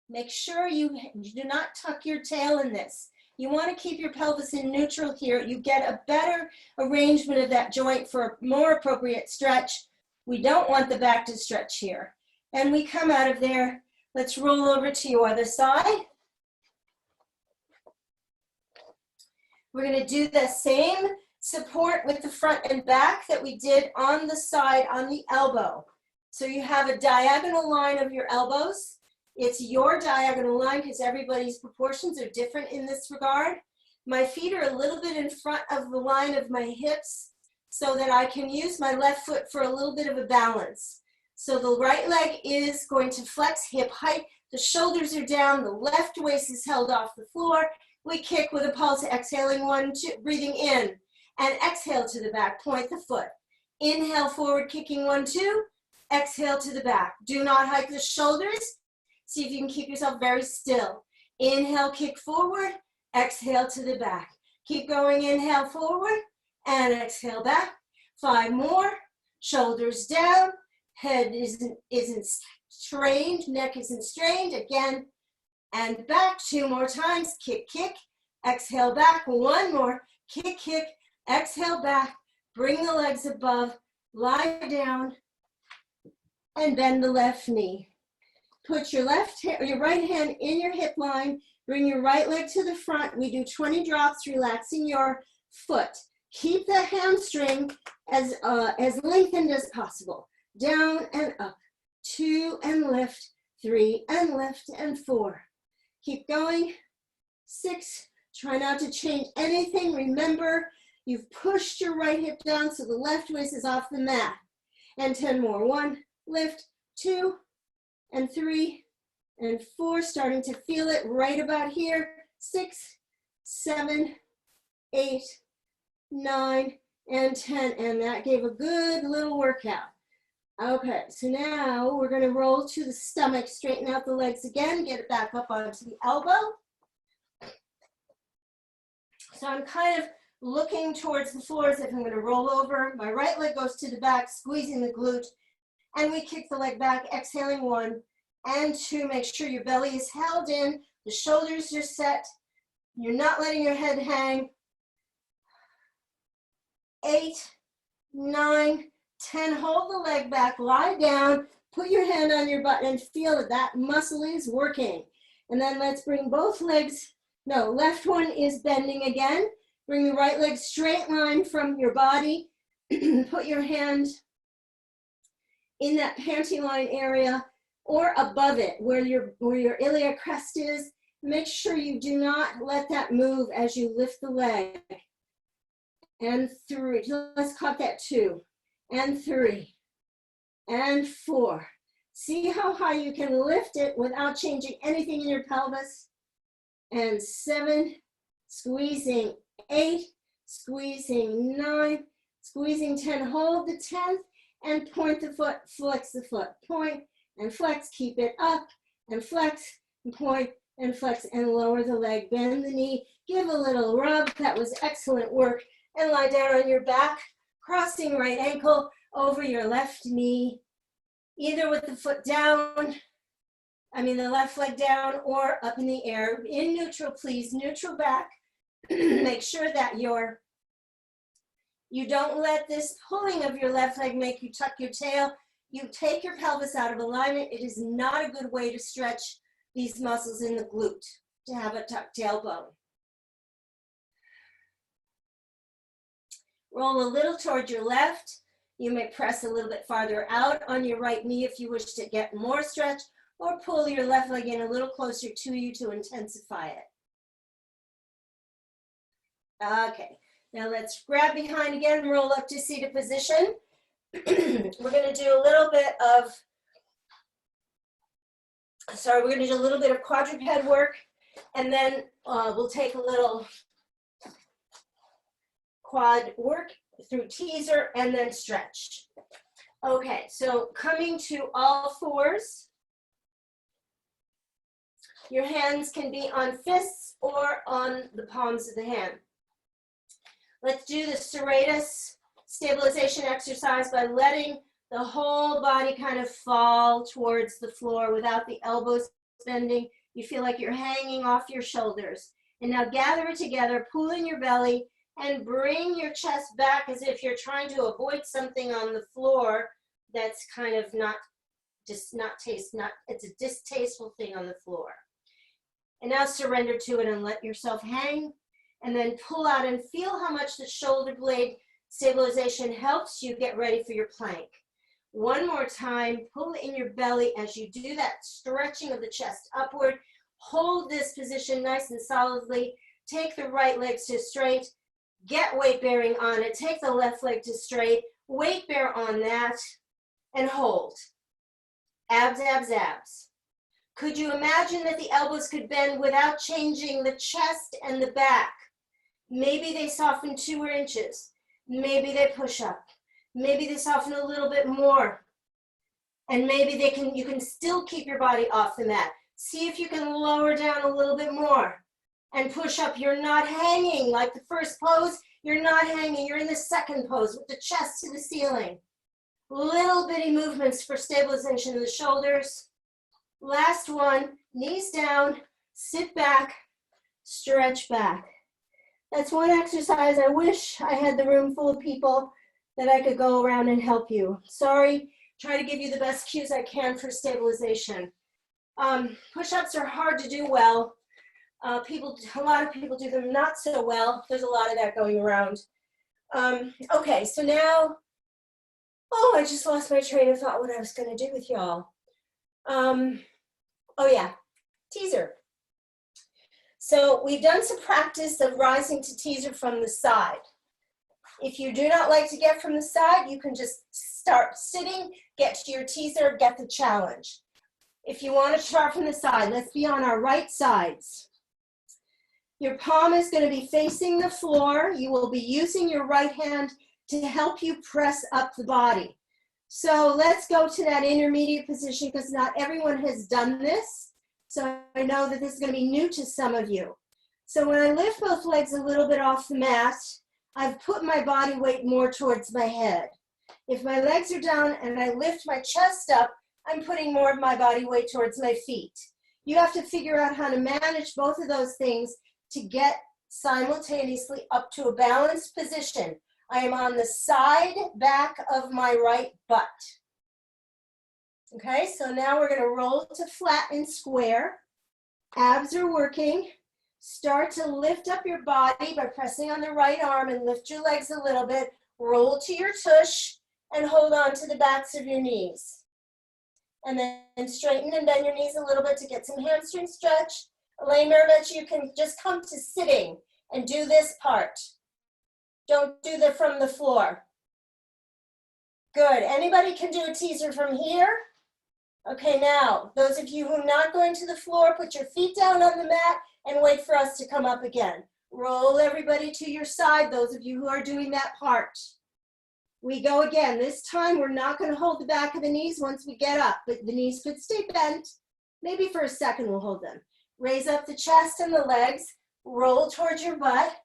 Make sure you do not tuck your tail in this. You want to keep your pelvis in neutral here. You get a better arrangement of that joint for a more appropriate stretch. We don't want the back to stretch here. And we come out of there. Let's roll over to your other side. We're going to do the same support with the front and back that we did on the side on the elbow. So you have a diagonal line of your elbows. It's your diagonal line because everybody's proportions are different in this regard. My feet are a little bit in front of the line of my hips so that I can use my left foot for a little bit of a balance. So the right leg is going to flex hip height. The shoulders are down. The left waist is held off the floor. We kick with a pulse, exhaling 1, 2, breathing in, and exhale to the back, point the foot. Inhale forward, kicking 1, 2, exhale to the back. Do not hike the shoulders. See if you can keep yourself very still. Inhale, kick forward, exhale to the back. Keep going, inhale forward, and exhale back. 5 more, shoulders down, head isn't strained, neck isn't strained, again, and back 2 more times, kick, kick, exhale back, 1 more, kick, kick, exhale back, bring the legs above, lie down, and bend the left knee. Put your right hand in your hip line, bring your right leg to the front. We do 20 drops, relaxing your foot. Keep the hamstring as lengthened as possible. Down and up, 2 and lift, 3 and lift, and 4. Keep going, 6, try not to change anything. Remember, you've pushed your right hip down so the left waist is off the mat. And 10 more, 1, lift, 2, and 3, and 4, starting to feel it right about here. 6, 7, 8, 9, and 10. And that gave a good little workout. Okay, so now we're going to roll to the stomach, straighten out the legs again, get it back up onto the elbow. So I'm kind of looking towards the floor as if I'm going to roll over. My right leg goes to the back, squeezing the glute, and we kick the leg back, exhaling 1 and 2. Make sure your belly is held in, the shoulders are set, you're not letting your head hang. 8, 9, 10, hold the leg back, lie down, put your hand on your butt and feel that that muscle is working. And then let's bring both legs, no, left one is bending again. Bring the right leg straight line from your body. Put your hand in that panty line area or above it where your iliac crest is. Make sure you do not let that move as you lift the leg. And 3, let's count that 2, and 3, and 4. See how high you can lift it without changing anything in your pelvis. And 7, squeezing 8, squeezing 9, squeezing 10, hold the 10th, and point the foot, flex the foot, point and flex, keep it up, and flex, and point, and flex, and lower the leg, bend the knee, give a little rub, that was excellent work, and lie down on your back, crossing right ankle over your left knee, either with the foot down, the left leg down or up in the air. In neutral, please, neutral back. Make sure that you don't let this pulling of your left leg make you tuck your tail. You take your pelvis out of alignment. It is not a good way to stretch these muscles in the glute, to have a tucked tailbone. Roll a little toward your left. You may press a little bit farther out on your right knee if you wish to get more stretch, or pull your left leg in a little closer to you to intensify it. Okay, now let's grab behind again, roll up to seated position. We're going to do a little bit of quadruped work, and then we'll take a little quad work through teaser and then stretch. Okay, so coming to all fours. Your hands can be on fists or on the palms of the hand. Let's do the serratus stabilization exercise by letting the whole body kind of fall towards the floor without the elbows bending. You feel like you're hanging off your shoulders. And now gather it together, pull in your belly, and bring your chest back as if you're trying to avoid something on the floor that's kind of it's a distasteful thing on the floor. And now surrender to it and let yourself hang, and then pull out and feel how much the shoulder blade stabilization helps you get ready for your plank. One more time, pull in your belly as you do that stretching of the chest upward. Hold this position nice and solidly. Take the right leg to straight. Get weight bearing on it. Take the left leg to straight. Weight bear on that and hold. Abs, abs, abs. Could you imagine that the elbows could bend without changing the chest and the back? Maybe they soften 2 inches. Maybe they push up. Maybe they soften a little bit more. And maybe you can still keep your body off the mat. See if you can lower down a little bit more and push up. You're not hanging like the first pose. You're not hanging. You're in the second pose with the chest to the ceiling. Little bitty movements for stabilization of the shoulders. Last one, knees down, sit back, stretch back. That's one exercise. I wish I had the room full of people that I could go around and help you. Sorry, try to give you the best cues I can for stabilization. Push-ups are hard to do well. A lot of people do them not so well. There's a lot of that going around. Okay, so now, I just lost my train of thought what I was going to do with y'all. Oh yeah, teaser. So we've done some practice of rising to teaser from the side. If you do not like to get from the side, you can just start sitting, get to your teaser, get the challenge. If you want to start from the side, let's be on our right sides. Your palm is going to be facing the floor. You will be using your right hand to help you press up the body. So let's go to that intermediate position because not everyone has done this. So I know that this is going to be new to some of you. So when I lift both legs a little bit off the mat, I've put my body weight more towards my head. If my legs are down and I lift my chest up, I'm putting more of my body weight towards my feet. You have to figure out how to manage both of those things to get simultaneously up to a balanced position. I am on the side back of my right butt. Okay, so now we're going to roll to flat and square. Abs are working. Start to lift up your body by pressing on the right arm and lift your legs a little bit. Roll to your tush and hold on to the backs of your knees. And then straighten and bend your knees a little bit to get some hamstring stretch. Elaine Marovich, you can just come to sitting and do this part. Don't do the from the floor. Good. Anybody can do a teaser from here? Okay, now, those of you who are not going to the floor, put your feet down on the mat and wait for us to come up again. Roll everybody to your side, those of you who are doing that part. We go again. This time, we're not going to hold the back of the knees once we get up, but the knees could stay bent. Maybe for a second we'll hold them. Raise up the chest and the legs, roll towards your butt,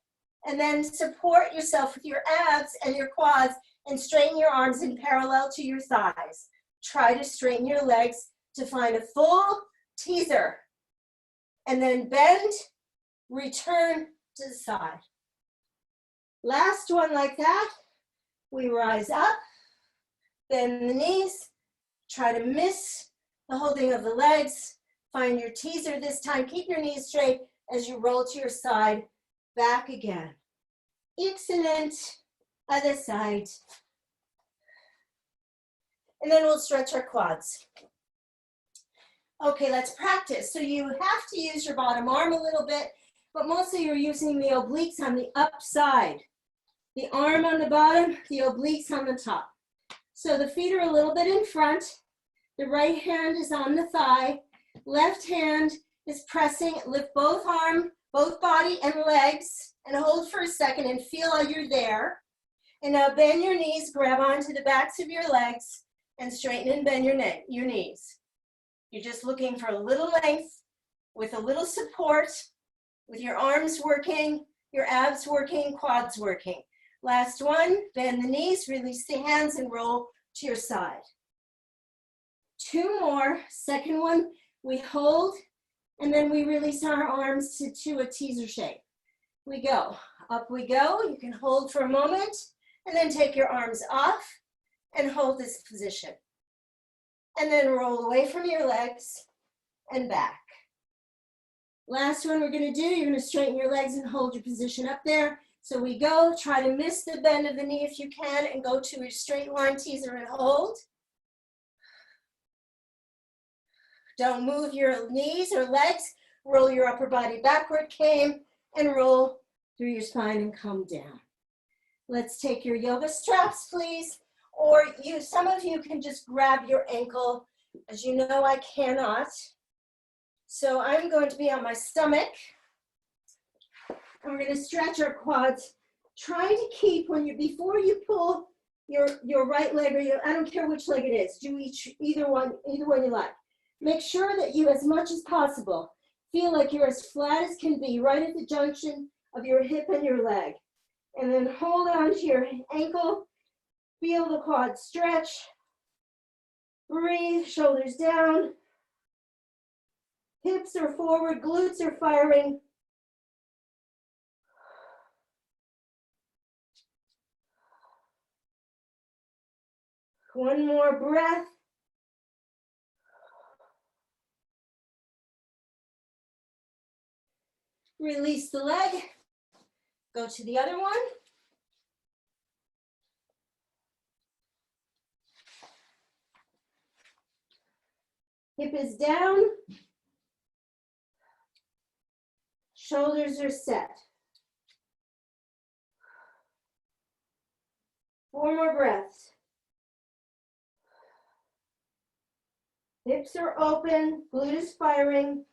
and then support yourself with your abs and your quads and straighten your arms in parallel to your thighs. Try to straighten your legs to find a full teaser. And then bend, return to the side. Last one like that. We rise up, bend the knees, try to miss the holding of the legs. Find your teaser this time. Keep your knees straight as you roll to your side. Back again. Excellent. Other side. And then we'll stretch our quads. Okay, let's practice. So you have to use your bottom arm a little bit, but mostly you're using the obliques on the upside. The arm on the bottom, the obliques on the top. So the feet are a little bit in front. The right hand is on the thigh. Left hand is pressing. Lift both arm, both body and legs, and hold for a second and feel how you're there. And now bend your knees, grab onto the backs of your legs, and straighten and bend your knees. You're just looking for a little length with a little support, with your arms working, your abs working, quads working. Last one, bend the knees, release the hands, and roll to your side. Two more. Second one, we hold, and then we release our arms to a teaser shape. We go. Up we go. You can hold for a moment, and then take your arms off and hold this position. And then roll away from your legs and back. Last one we're going to do, you're going to straighten your legs and hold your position up there. So we go, try to miss the bend of the knee if you can, and go to a straight line teaser and hold. Don't move your knees or legs. Roll your upper body backward, came, and roll through your spine and come down. Let's take your yoga straps, please. Or some of you can just grab your ankle. As you know, I cannot. So I'm going to be on my stomach. And we're going to stretch our quads. Try to keep, before you pull your right leg, or I don't care which leg it is, do either one you like. Make sure that you, as much as possible, feel like you're as flat as can be, right at the junction of your hip and your leg. And then hold on to your ankle, feel the quad stretch, breathe, shoulders down, hips are forward, glutes are firing. One more breath. Release the leg. Go to the other one. Hip is down. Shoulders are set. 4 more breaths. Hips are open, glute is firing.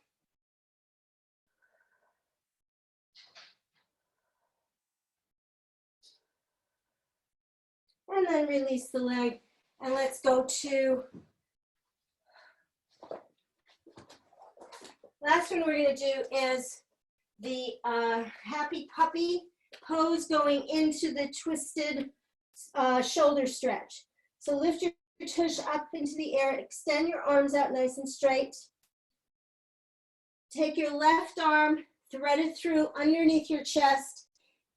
and then release the leg. And let's go to, last one we're going to do is the happy puppy pose going into the twisted shoulder stretch. So lift your tush up into the air, extend your arms out nice and straight. Take your left arm, thread it through underneath your chest,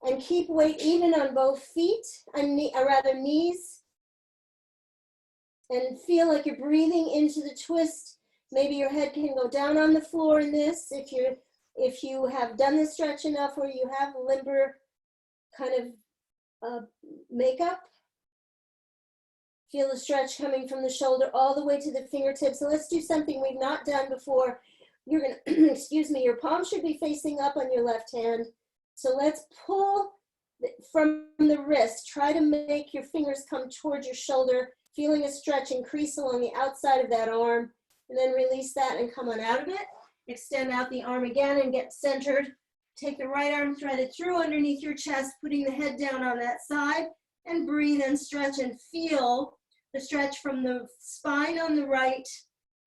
and keep weight even on both feet, or rather knees. And feel like you're breathing into the twist. Maybe your head can go down on the floor in this if you have done the stretch enough or you have limber kind of makeup. Feel the stretch coming from the shoulder all the way to the fingertips. So let's do something we've not done before. You're gonna, excuse me, your palm should be facing up on your left hand. So let's pull from the wrist. Try to make your fingers come towards your shoulder, feeling a stretch increase along the outside of that arm, and then release that and come on out of it. Extend out the arm again and get centered. Take the right arm, thread it through underneath your chest, putting the head down on that side, and breathe and stretch and feel the stretch from the spine on the right,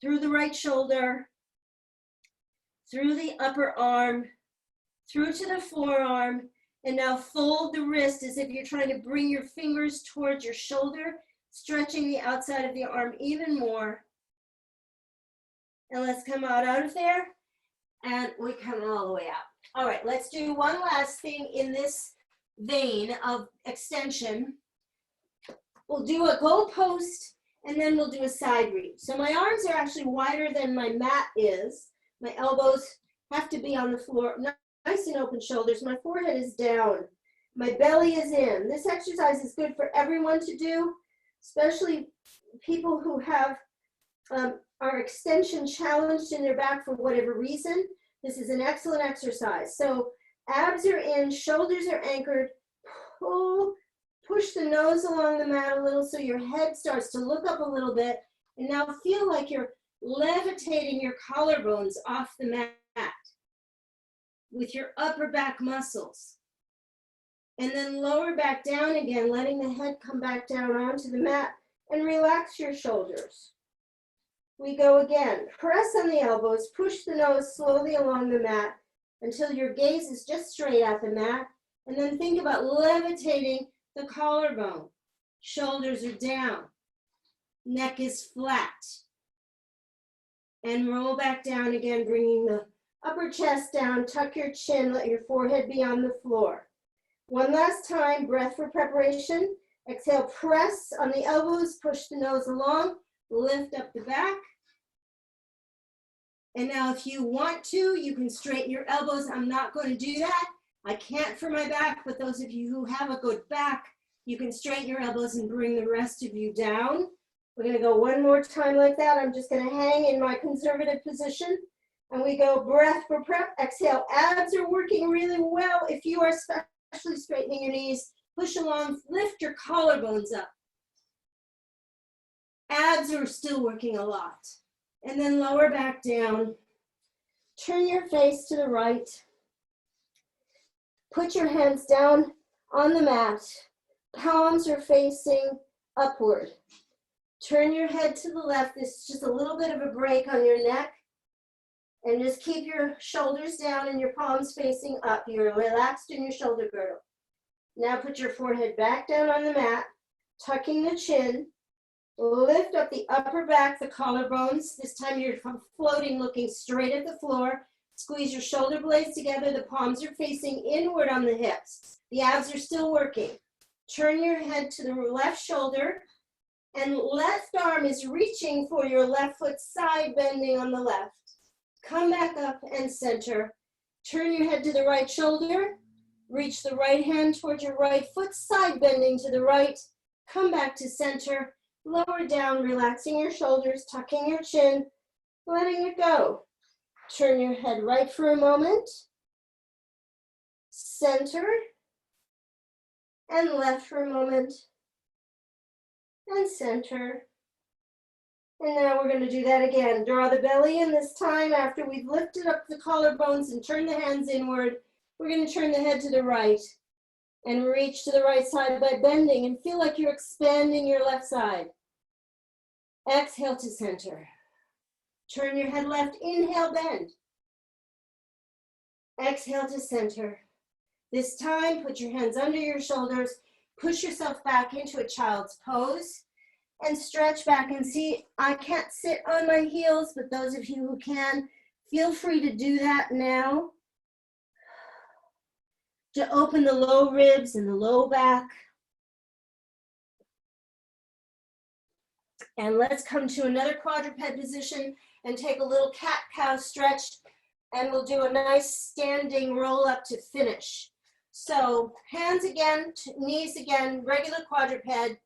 through the right shoulder, through the upper arm, through to the forearm, and now fold the wrist as if you're trying to bring your fingers towards your shoulder, stretching the outside of the arm even more. And let's come out of there, and we come all the way out. All right, let's do one last thing in this vein of extension. We'll do a goal post, and then we'll do a side reach. So my arms are actually wider than my mat is. My elbows have to be on the floor, nice and open shoulders. My forehead is down. My belly is in. This exercise is good for everyone to do, especially people who have are extension challenged in their back for whatever reason. This is an excellent exercise. So abs are in, shoulders are anchored. Push the nose along the mat a little so your head starts to look up a little bit. And now feel like you're levitating your collarbones off the mat with your upper back muscles. And then lower back down again, letting the head come back down onto the mat, and relax your shoulders. We go again. Press on the elbows, push the nose slowly along the mat until your gaze is just straight at the mat. And then think about levitating the collarbone. Shoulders are down. Neck is flat. And roll back down again, bringing the upper chest down. Tuck your chin, let your forehead be on the floor. One last time, breath for preparation. Exhale, press on the elbows, push the nose along, lift up the back. And now if you want to, you can straighten your elbows. I'm not going to do that. I can't for my back, but those of you who have a good back, you can straighten your elbows and bring the rest of you down. We're going to go one more time like that. I'm just going to hang in my conservative position. And we go breath for prep. Exhale, abs are working really well. If you are especially straightening your knees, push along, lift your collarbones up. Abs are still working a lot. And then lower back down. Turn your face to the right. Put your hands down on the mat. Palms are facing upward. Turn your head to the left. This is just a little bit of a break on your neck. And just keep your shoulders down and your palms facing up. You're relaxed in your shoulder girdle. Now put your forehead back down on the mat, tucking the chin. Lift up the upper back, the collarbones. This time you're floating, looking straight at the floor. Squeeze your shoulder blades together. The palms are facing inward on the hips. The abs are still working. Turn your head to the left shoulder, and left arm is reaching for your left foot, side bending on the left. Come back up and center. Turn your head to the right shoulder. Reach the right hand towards your right foot, side bending to the right. Come back to center. Lower down, relaxing your shoulders, tucking your chin, letting it go. Turn your head right for a moment. Center. And left for a moment. And center. And now we're going to do that again. Draw the belly in this time after we've lifted up the collarbones and turned the hands inward. We're going to turn the head to the right. And reach to the right side by bending and feel like you're expanding your left side. Exhale to center. Turn your head left, inhale, bend. Exhale to center. This time, put your hands under your shoulders, push yourself back into a child's pose, and stretch back. And see, I can't sit on my heels, but those of you who can, feel free to do that now. To open the low ribs and the low back. And let's come to another quadruped position and take a little cat-cow stretch, and we'll do a nice standing roll up to finish. So hands again, knees again, regular quadruped.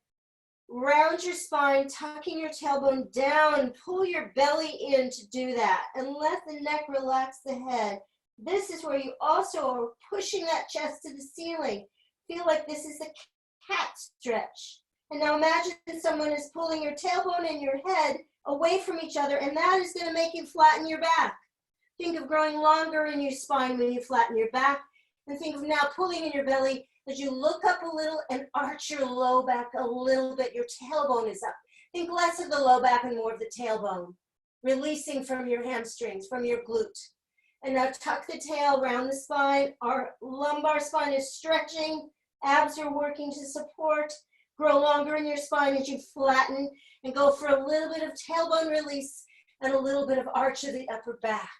Round your spine, tucking your tailbone down, pull your belly in to do that, and let the neck relax the head. This is where you also are pushing that chest to the ceiling. Feel like this is a cat stretch. And now imagine someone is pulling your tailbone and your head away from each other, and that is going to make you flatten your back. Think of growing longer in your spine when you flatten your back, and think of now pulling in your belly as you look up a little and arch your low back a little bit. Your tailbone is up. Think less of the low back and more of the tailbone, releasing from your hamstrings, from your glute. And now tuck the tail, round the spine. Our lumbar spine is stretching. Abs are working to support. Grow longer in your spine as you flatten and go for a little bit of tailbone release and a little bit of arch of the upper back.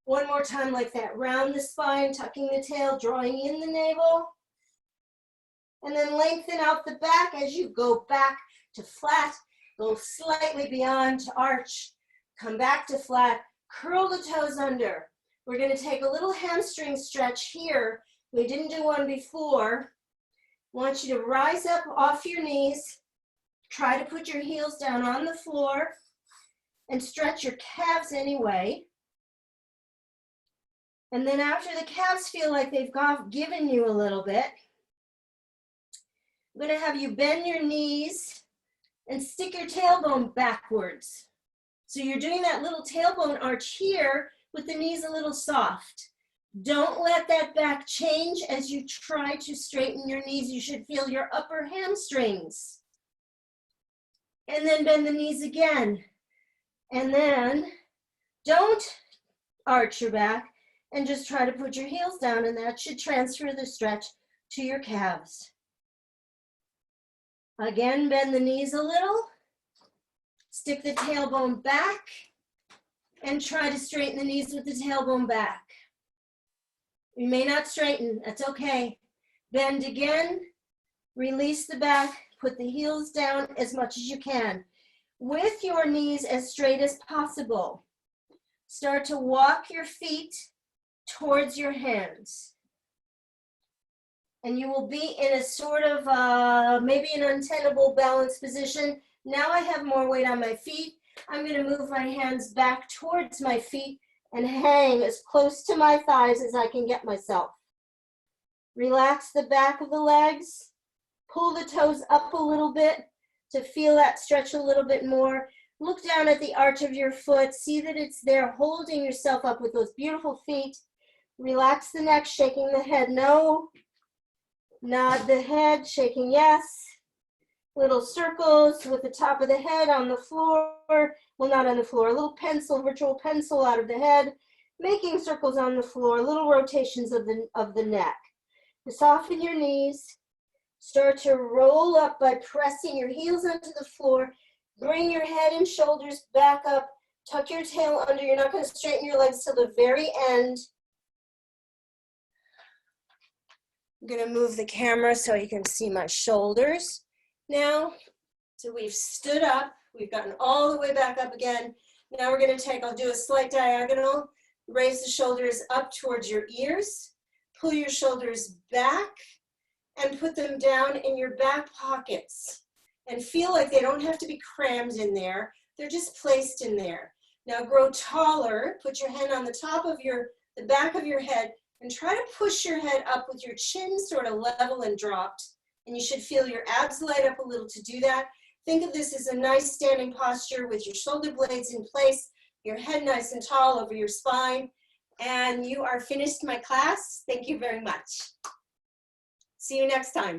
One more time like that. Round the spine, tucking the tail, drawing in the navel. And then lengthen out the back as you go back to flat. Go slightly beyond to arch. Come back to flat. Curl the toes under. We're going to take a little hamstring stretch here. We didn't do one before. I want you to rise up off your knees. Try to put your heels down on the floor and stretch your calves anyway. And then after the calves feel like they've given you a little bit, I'm going to have you bend your knees and stick your tailbone backwards. So you're doing that little tailbone arch here with the knees a little soft. Don't let that back change as you try to straighten your knees. You should feel your upper hamstrings. And then bend the knees again. And then don't arch your back and just try to put your heels down, and that should transfer the stretch to your calves. Again, bend the knees a little. Stick the tailbone back and try to straighten the knees with the tailbone back. You may not straighten, that's okay. Bend again, release the back, put the heels down as much as you can. With your knees as straight as possible. Start to walk your feet towards your hands. And you will be in a sort of, maybe an untenable balance position. Now I have more weight on my feet. I'm going to move my hands back towards my feet and hang as close to my thighs as I can get myself. Relax the back of the legs. Pull the toes up a little bit to feel that stretch a little bit more. Look down at the arch of your foot. See that it's there, holding yourself up with those beautiful feet. Relax the neck, shaking the head no. Nod the head, shaking yes. Little circles with the top of the head on the floor. Well, not on the floor. A little pencil, virtual pencil out of the head. Making circles on the floor. Little rotations of the neck. Soften your knees. Start to roll up by pressing your heels onto the floor. Bring your head and shoulders back up. Tuck your tail under. You're not going to straighten your legs till the very end. I'm going to move the camera so you can see my shoulders now. So we've stood up. We've gotten all the way back up again. Now we're going to I'll do a slight diagonal. Raise the shoulders up towards your ears. Pull your shoulders back and put them down in your back pockets. And feel like they don't have to be crammed in there. They're just placed in there. Now grow taller. Put your hand on the top of the back of your head and try to push your head up with your chin sort of level and dropped. And you should feel your abs light up a little to do that. Think of this as a nice standing posture with your shoulder blades in place, your head nice and tall over your spine. And you are finished my class. Thank you very much. See you next time.